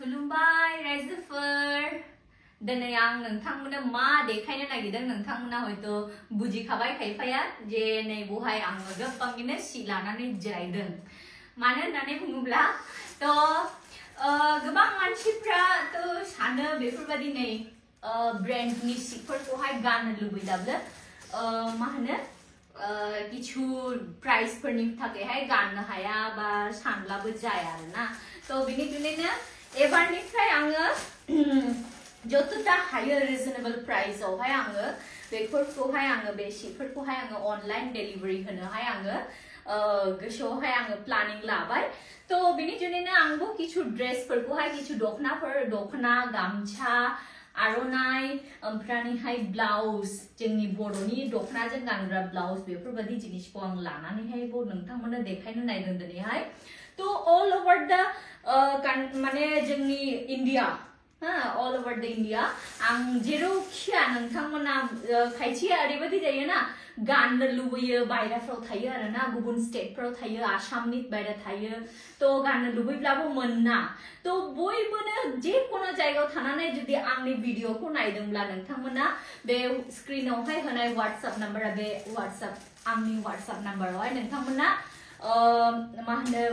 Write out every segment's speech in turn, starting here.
खुलुमबाय रायजोफोर दिनै आं नोंथांमोननो मा देखायनो नागिरदों नोंथांमोना हयतो बुजिखाबाय खायफाया जे नै बहाय आङो गोबाङैनो सि लानानै जिरायदों मानो होननानै बुङोब्ला गोबां मानसिफ्रा सानो बेफोरबायदि नै ब्रेन्डनि सिफोरखौहाय गाननो लुबैब्लाबो मा होनो किछु प्राइसफोरनि थाखायहाय गाननो हाया बा सानब्लाबो जाया आरोना बेनिखायनो एबारनिफ्राय आङो जतटा हायो रिजनेबल प्राइसआवहाय आङो बेफोरखौहाय आङो बे सिफोरखौहाय आङो अनलाइन डेलिभारि होनोहाय आङो गोसोआवहाय आङो प्लानिं लाबाय बेनिखायनो आंबो किछु ड्रेसफोरखौहाय किछु दखना गामसा आर'नाइ ओमफ्रायहाय ब्लाउज जोंनि बर'नि दखनाजों गानग्रा ब्लाउज बेफोरबायदि जिनिसखौ आं लानानैहायबो नोंथांमोननो देखायनो नायदों दिनैहाय ऑल ओवर द माने जोंनि India all over the India आं जेरावखिया नोंथांमोना खायसेया ओरैबायदि जायोना गाननो लुबैयो बायराफ्राव थायो आरोना गुबुन स्टेटफ्राव थायो आसामनि बायरा थायो गाननो लुबैब्लाबो मोना बयबोनो जेखुनु जायगायाव थानानै जुदि आंनि भिडिअखौ नायदोंब्ला नोंथांमोना बे स्क्रिनावहाय होनाय WhatsApp नाम्बारा बे आंनि WhatsApp नाम्बारावहाय नोंथांमोना मा होनो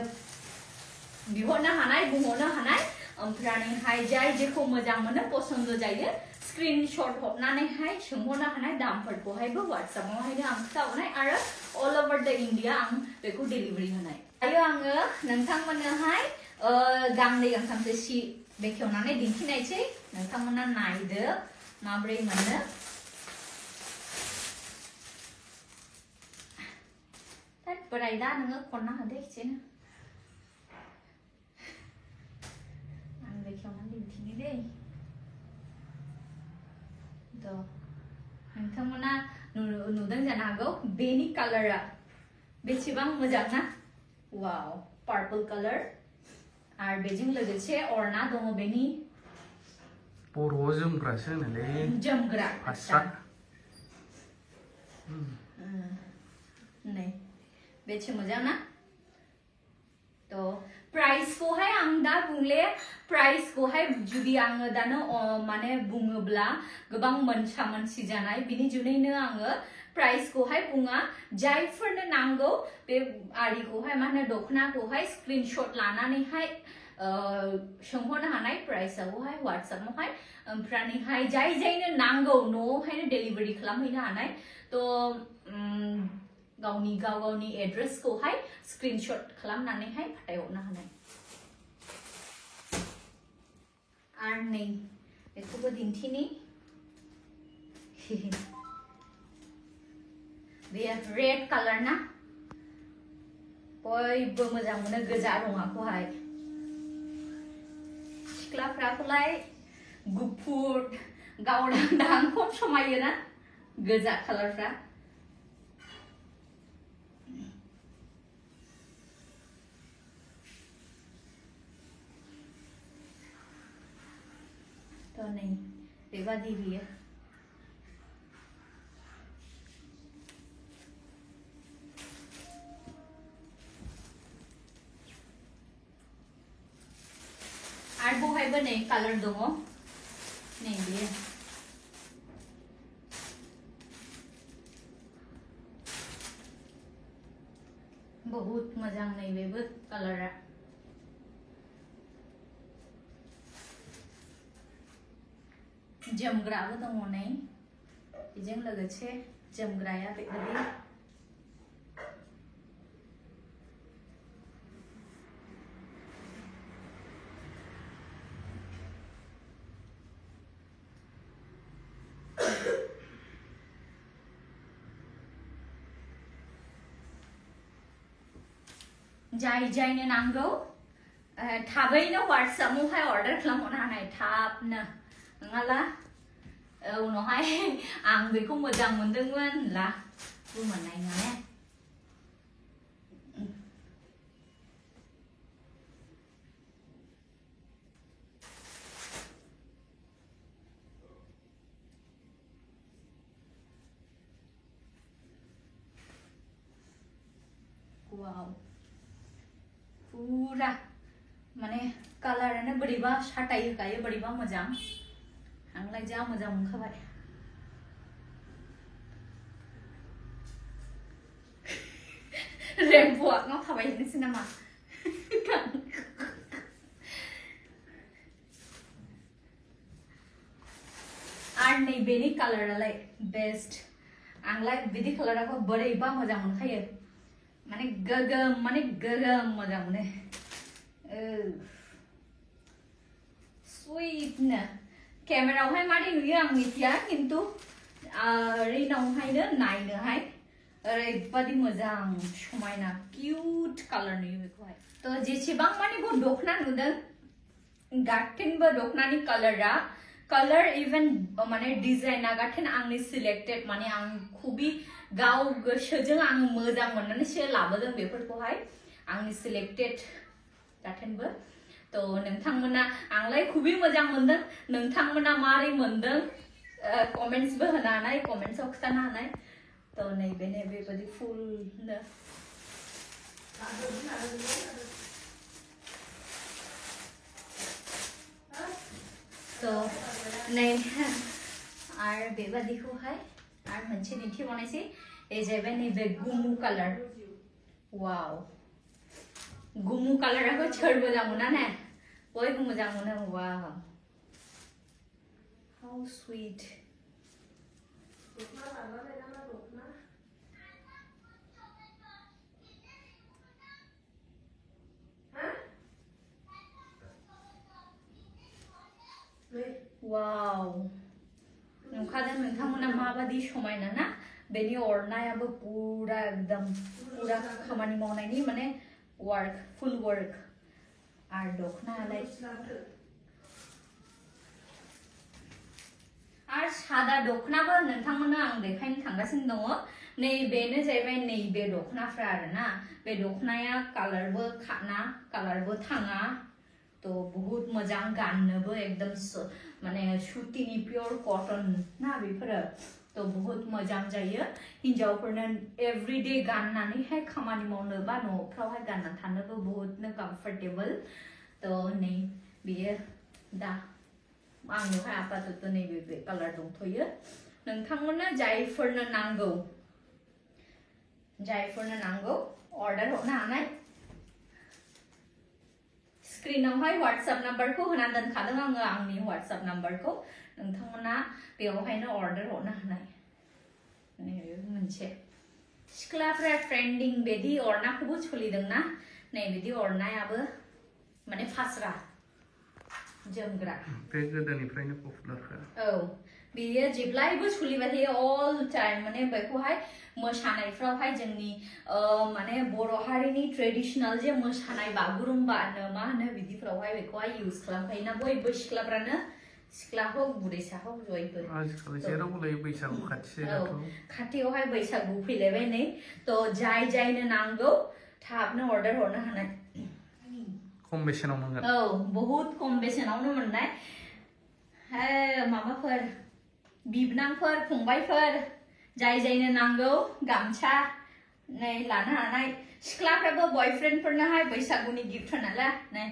बिहरनो हानाय बुंहरनो हानाय ओमफ्रायहाय जाय जेखौ मोजां मोनो पसन्द जायो स्क्रिनशट हरनानैहाय सोंहरनो हानाय दामफोरखौहायबो WhatsAppआवहायनो आं खिथाहरनाय आरो ऑल ओवर द इंडिया आं बेखौ डेलिभारि होनाय दायो आङो नोंथांमोननोहाय गांनै गांथामसो सि बेखेवनानै दिन्थिनायसै नोंथांमोना नायदो माब्रै मोनो बोराय दा नोङो खनना होदो एसेनो आं बेखेवनानै दिन्थिनि दै नोंथांमोना नुदों जानो हागौ बेनि कालारा बेसेबां मोजां ना वाव पार्पल कालार आरो बेजों लोगोसे अरना दङ बेनि बर'आव जोमग्रासो होनोलै जोमग्रा फास्रा नै बेसे मोजां ना प्राइस को है आं दा बुंले प्राइस को है जुदि आङो दानो माने बुङोब्ला गोबां मोनसा मोनसि जानाय बिनि जुनैनो आङो प्राइस को है बुङा जायफोरनो नांगौ बे आरिखौ है मा होनो दखनाखौहाय स्क्रिनशट लानानैहाय सोंहरनो हानाय प्राइसआवहाय WhatsAppआवहाय ओमफ्रायहाय जायनो नांगौ न'आवहायनो डेलिभारि खालामहैनो हानाय गावनि एड्रेसखौहाय स्क्रिनशट खालामनानैहाय फाथायहरनो हानाय आरो नै बेखौबो दिन्थिनि बेयो रेड कालार ना बयबो मोजां मोनो गोजा रङाखौहाय सिख्लाफ्राखौलाय गुफुर गावदां खम समायो ना गोजा कालारफ्रा नहीं बेबादि बियो आर बहायबो नै कालार दङ नै बियो बहुत मोजां नै बेबो कालारा जोमग्राबो दङ नै बेजों लोगोसे जोमग्राया बेबायदि जायनो नांगौ थाबैनो WhatsAppआवहाय अर्डार खालामहरनो हानाय थाबनो नङाला उनावहाय आं बेखौ मोजां मोनदोंमोन ला मोननाय नङा वाव पूरा माने कालारानो बोरैबा साटाय होखायो बोरैबा मोजां आंलाय जा मोजां मोनखाबाय रेनब'आ आंनाव थाबाय थानोसै नामा आर नैबेनि कालारालाय बेस्ट आंलाय बिदि कालारखौ बोरैबा मोजां मोनखायो माने गोगोम मोजां मोनो स्वीट नो केमेरायावहाय मारै नुयो आं मिथिया खिन्थु ओरैनावहायनो नायनोहाय ओरैबादि मोजां समायना किउट कालार नुयो बेखौहाय तो जेसेबां माने बे दखना नुदों गाथेनबो दखनानि कालारा कलर इवन माने डिजाइना गाथेन आंनि सिलेक्टेड माने आं खुबि गाव गोसोजों आं मोजां मोननानैसो लाबोदों बेफोरखौहाय आंनि सिलेक्टेड गाथेनबो तो नोंथांमोना आंलाय खुबि मोजां मोनदों नोंथांमोना मारै मोनदों कमेन्ट्सबो होनो हानाय कमेन्ट्सआव खिथानो हानाय तो नैबेनो बेबादि फुलनो तो नै आर बेबादिखौहाय आर मोनसे दिन्थिबावनोसै ए जाहैबाय नैबे गुमु कालार वाव गुमु कालारखौ सोर मोजां मोना ने बयबो मोजां मोनो वाव हाउ स्वीट वाव नुखादों नोंथांमोना माबादि समायना ना बेनि अरनायाबो पूरा एकदम पूरा खामानि मावनायनि माने वर्क फुल वर्क आर दखनायालाय आर सादा दखनाबो नोंथांमोननो आं देखायनो थांगासिनो दङ नैबेनो जाहैबाय नैबे दखनाफ्रा आरोना बे दखनाया कालारबो खाना कालारबो थाङा तो बहुत मोजां गाननोबो एकदम माने सुतिनि पियर कटन ना बेफोरो तो बहुत मोजां जायो हिन्जावफोरनो एभरिडे गाननानैहाय खामानि मावनो बा न'फ्रावहाय गानना थानोबो बहुतनो कम्फर्टेबल तो नै बियो दा आंनोहाय आपातत नैबे कालार दंथ'यो नोंथांमोननो जायफोरनो नांगौ अर्डार हरनो हानाय स्क्रिनावहाय WhatsApp नाम्बारखौ होना दोनखादों आङो आंनि WhatsApp नाम्बारखौ नोंथांमोना बेयावहायनो अर्डार हरनो हानाय नैबे मोनसे सिख्लाफ्रा ट्रेन्डिं बेदि अरनाखौबो सोलिदोंना नै बिदि अरनायाबो माने फास्रा जोमग्रा बे गोदोनिफ्रायनो पपुलारखा औ बेयो जेब्लायबो सोलिबाय थायो अल टाइम माने बेखौहाय मोसानायफ्रावहाय जोंनि माने बर' हारिनि ट्रेडिशनल जे मोसानाय बागुरुम्बा मा होनो बिदिफ्रावहाय बेखौहाय इउज खालामखायोना बयबो सिख्लाफ्रानो सिख्ला हक बुरैसा हक बयबो आजिखालि जेरावबो लायो बैसागु खाथियावहाय बैसागु फैलायबाय नै तो जायनो नांगौ थाबनो अर्डार हरनो हानाय खम बेसेनाव मोनगोन औ बहुत खम बेसेनावनो मोननाय माबाफोर बिबनांफोर फंबायफोर जायनो नांगौ गामसा नै लानो हानाय सिख्लाफ्राबो बयफ्रेन्डफोरनोहाय बैसागुनि गिफ्ट होनाला नै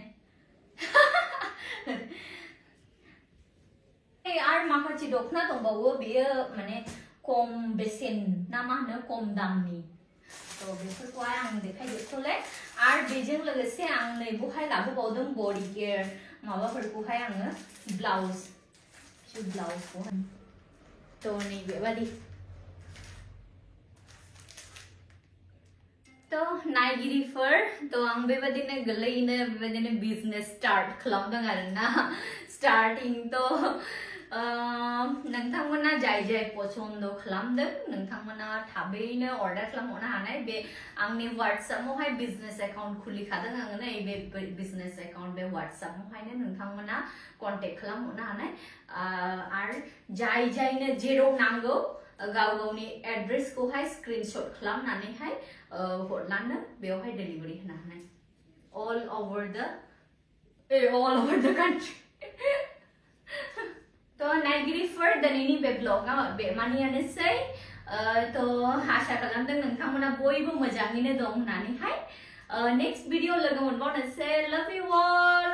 आर माखासे दखना दंबावो बेयो माने खम बेसेन ना मा होनो खम दामनि तो बेफोरखौहाय आं देखायजोबथ'लाय आर बेजों लोगोसे आं नैबेहाय लाबोबावदों बडि केयार माबाफोरखौहाय आङो ब्लाउजखौहाय तो नैबेबादि तो नायगिरिफोर तो आं बेबादिनो गोरलैयैनो बेबादिनो बिजनेस स्टार्ट खालामदों आरोना स्टार्टिं तो नोंथांमोना जाय पसन्द खालामदों नोंथांमोना थाबैनो अर्डार खालामहरनो हानाय बे आंनि WhatsAppआवहाय बिजनेस एकाउन्ट खुलिखादों आङो नै बे बिजनेस एकाउन्ट बे WhatsAppआवहायनो नोंथांमोना कन्टेक्ट खालामहरनो हानाय आर जायनो जेराव नांगौ गाव गावनि एड्रेसखौहाय स्क्रिनशट खालामनानैहाय हरलानो बेवहाय डेलिभारि होनो हानाय all over the country तो नायगिरिफोर दिनैनि बे ब्लगआ बेमानियानोसै तो आसा खालामदों नोंथांमोना बयबो मोजाङैनो दं होननानैहाय नेक्स्ट भिडिअ लोगो मोनबावनोसै लव यू ऑल